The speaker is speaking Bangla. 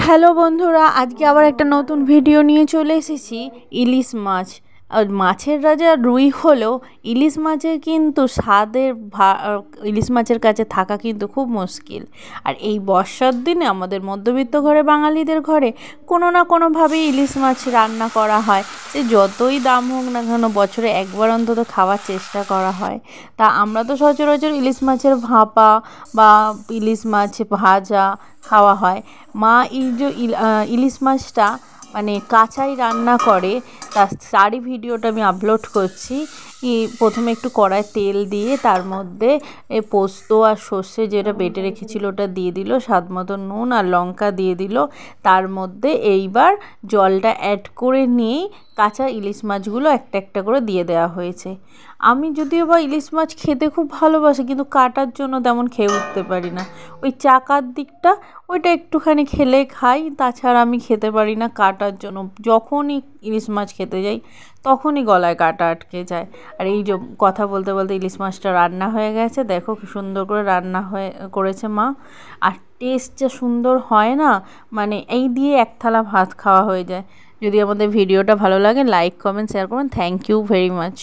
হ্যালো বন্ধুরা, আজকে আবার একটা নতুন ভিডিও নিয়ে চলে এসেছি। ইলিশ মাছ আর মাছের রাজা রুই হলেও ইলিশ মাছের কিন্তু স্বাদের ইলিশ মাছের কাছে থাকা কিন্তু খুব মুশকিল। আর এই বর্ষার দিনে আমাদের মধ্যবিত্ত ঘরে বাঙালিদের ঘরে কোনো না কোনোভাবেই ইলিশ মাছ রান্না করা হয়। সে যতই দাম হোক না কেন বছরে একবার অন্তত খাওয়ার চেষ্টা করা হয়। তা আমরা তো সচরাচর ইলিশ মাছের ভাপা বা ইলিশ মাছ ভাজা খাওয়া হয়। মা ইলিশ মাছটা মানে কাঁচাই রান্না করে, তারই ভিডিওটা আমি আপলোড করছি। প্রথমে একটু কড়ায় তেল দিয়ে তার মধ্যে পোস্ত আর সর্ষে যেটা বেটে রেখেছিল ওটা দিয়ে দিল, স্বাদ মতো নুন আর লঙ্কা দিয়ে দিল। তার মধ্যে এইবার জলটা অ্যাড করে নিয়েই কাঁচা ইলিশ মাছগুলো একটা একটা করে দিয়ে দেওয়া হয়েছে। আমি যদিও বা ইলিশ মাছ খেতে খুব ভালোবাসি, কিন্তু কাটার জন্য তেমন খেয়ে উঠতে পারি না। ওই চাকার দিকটা ওইটা একটুখানি খেলে খাই, তাছাড়া আমি খেতে পারি না কাটার জন্য। যখনই ইলিশ মাছ খেতে যাই তখনই গলায় কাটা আটকে যায়। আর এই যে কথা বলতে বলতে ইলিশ মাছটা রান্না হয়ে গেছে, দেখো কি সুন্দর করে রান্না করেছে মা। আর টেস্ট যা সুন্দর হয় না, মানে এই দিয়ে এক থালা ভাত খাওয়া হয়ে যায়। যদি আমাদের ভিডিওটা ভালো লাগে লাইক কমেন্ট শেয়ার করুন। Thank you very much.